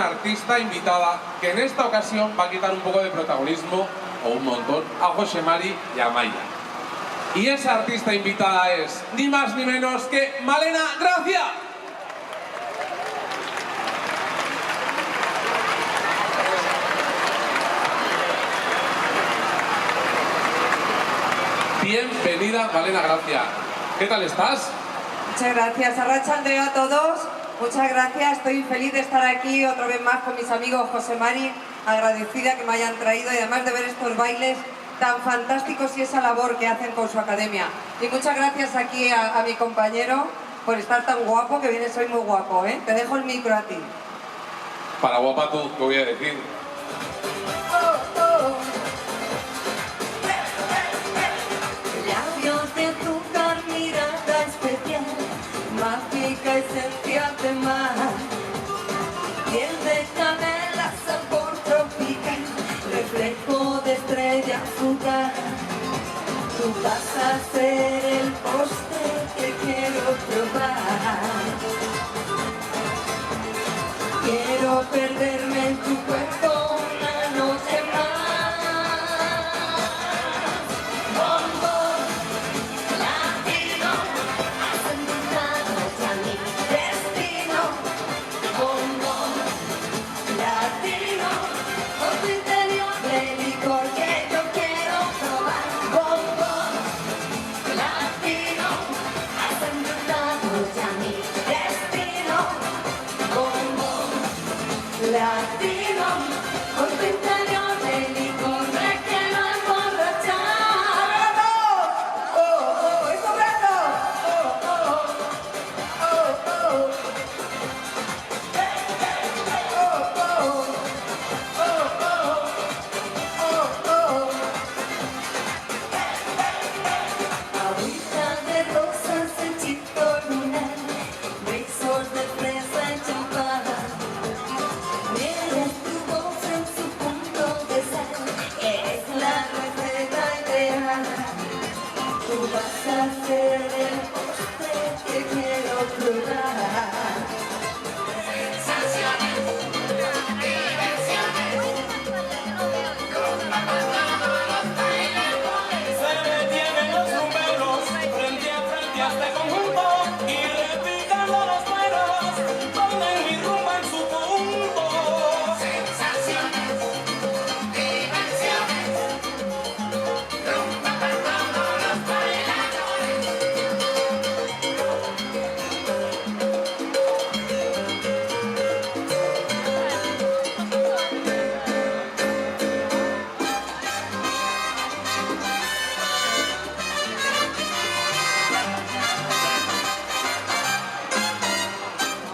una artista invitada que en esta ocasión va a quitar un poco de protagonismo, o un montón, a José Mari y a Maya. Y esa artista invitada es ni más ni menos que Malena Gracia. Bienvenida, Malena Gracia. ¿Qué tal estás? Muchas gracias. Arratsalde a todos. Muchas gracias. Estoy feliz de estar aquí otra vez más con mis amigos José Mari. Agradecida que me hayan traído y además de ver estos bailes tan fantásticos y esa labor que hacen con su academia. Y muchas gracias aquí a mi compañero por estar tan guapo, que vienes hoy muy guapo, ¿eh? Te dejo el micro a ti. Para guapa tú, ¿qué voy a decir? Labios de azúcar, mirada especial, mágica esencia de mar, piel de canela, sabor tropical, reflejo de estrella fugaz. Tú vas a ser el postre que quiero probar. Quiero perderme en tu cuerpo una noche más. Latino, con tu interior de licor me quiero emborrachar. ¡Oh, oh! ¡Eso brazo! ¡Oh, oh! ¡Oh, oh! ¡Oh, oh! ¡Oh, oh! Agüita de rosas, hechito lunar, besos de fresa y champán. Tú vas a ser el postre que quiero probar. Sensaciones, diversiones, se detienen los números frente a este conjunto y replicando las manos ponen mi rumba en su punto. Sensaciones, diversiones, rumba para todos los bailadores.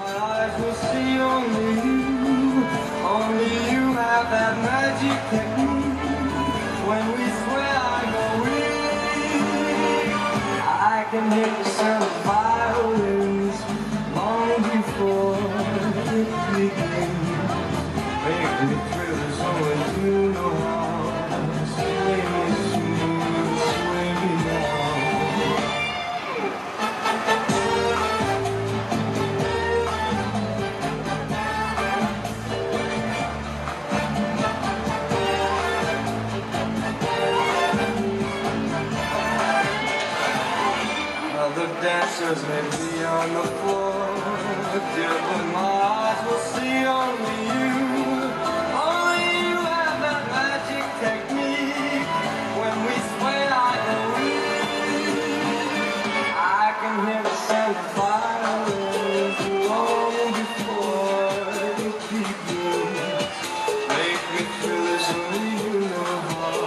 My eyes will see only you have that magic technique. When we sweat I go weak. I can hear the sound of violins long before it begins. Make me thrill as only you know how. Sway me smooth, sway me now. Other dancers may be on the floor, dear, but my eyes will see only you. Only you have that magic technique. When we sway, I go weak. I can hear the sound of violins long before it begins. Make me feel as only you know how.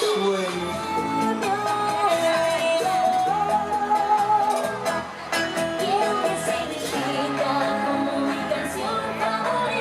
Sway me. Quiero que se me quita como mi canción favorita.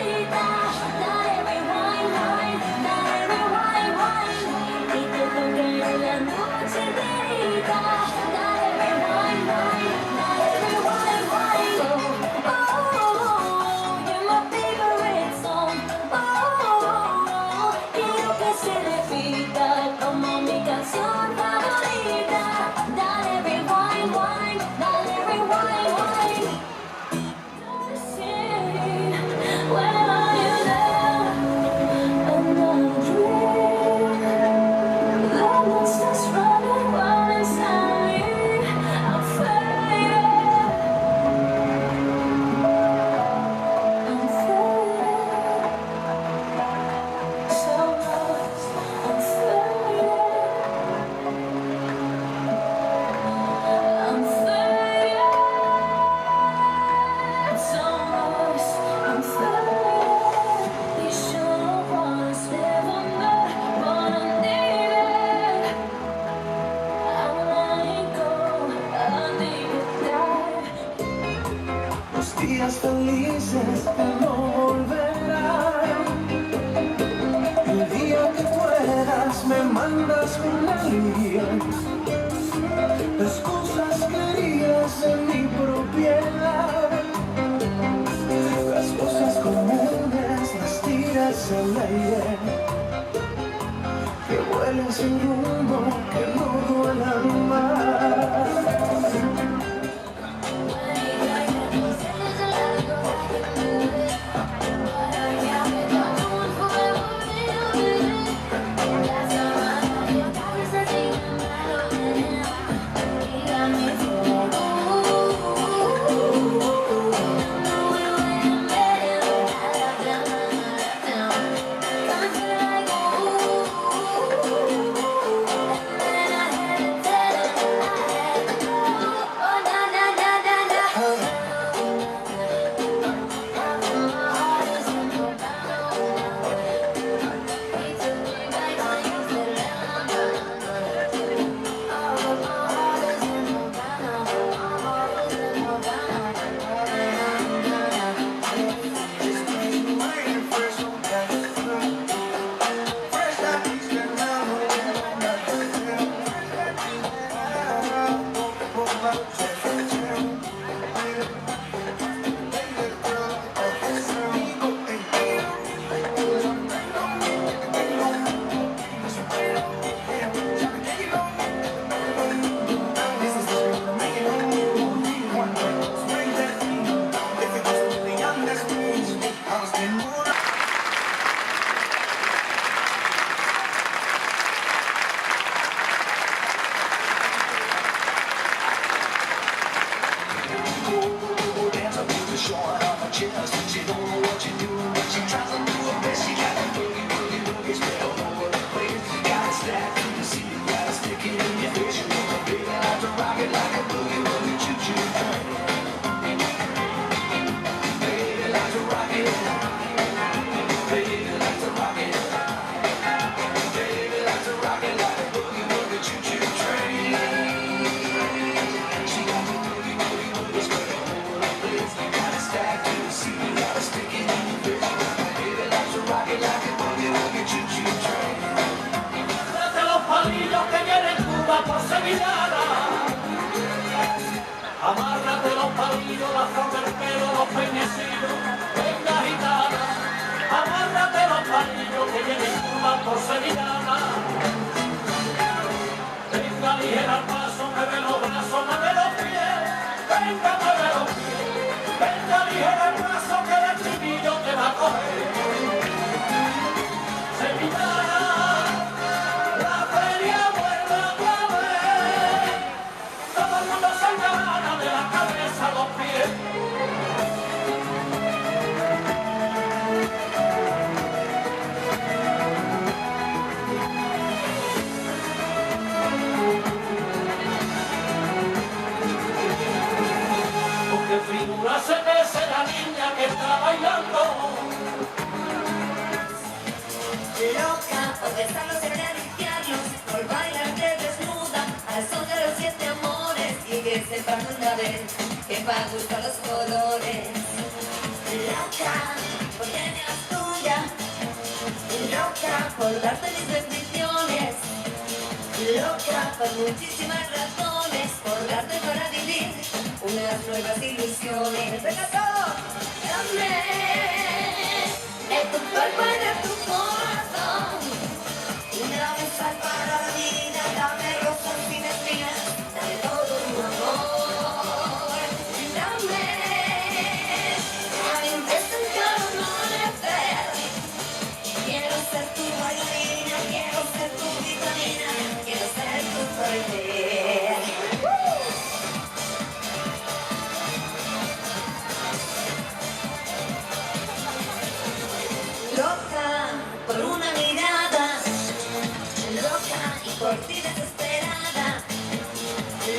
días, las cosas queridas en mi propiedad, las cosas comunes las tiras al aire, que vuelen sin rumbo, que no duelan más. Amárrate los palillos, las formas del pelo, los peinecidos, venga gitana. Amárrate los palillos que vienen curvas por sevillana. Venga ligera al paso, mueve los brazos, mueve los pies. Venga, mueve los pies. Venga ligera al paso que el estribillo te va a coger. Sevillana, la feria vuelve otra vez. Todo el mundo se engana de la cabeza a los pies. Porque figura se mece la niña que está bailando. Loca por besarlos y acariciarlos, por bailarte desnuda al son de los 7 amores, y que sepan una vez que pa' gustar los colores. Loca por tener las tuyas, loca por darte mis bendiciones, loca por muchísimas razones, por darte para vivir unas nuevas ilusiones. ¡Venga todos! ¡Dame de tu cuerpo y de tu corazón! Una vez para la vida, dame rosas sin espinas, dame todo tu amor. Dame un beso en cada amanecer. Quiero ser tu bailarina, quiero ser tu vitamina, quiero ser tu poder. Loca por una mirada, loca y por ti desesperada,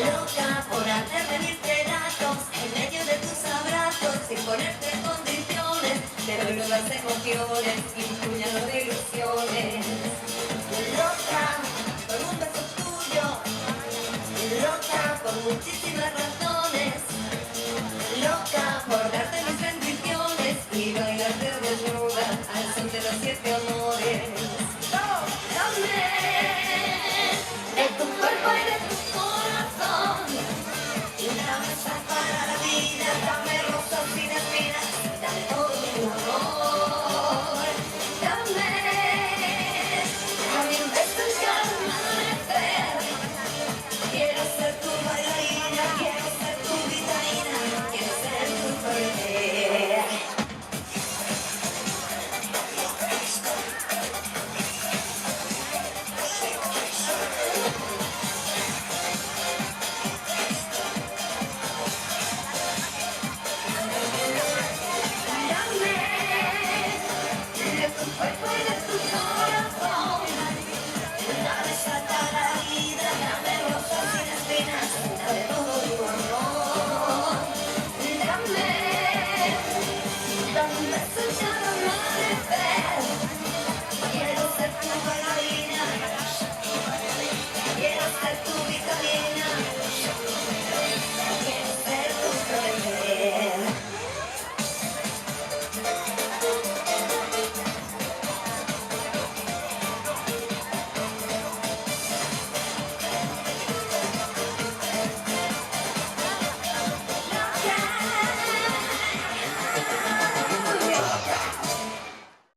loca por hacer venir pedazos en medio de tus abrazos, sin ponerte condiciones, te doy nuevas emociones y un puñado de ilusiones. Loca por un beso tuyo, loca por muchísimas razones, loca por darte mis bendiciones y bailarte desnuda al son de los 7 amores. ¡Dame de tu Hoy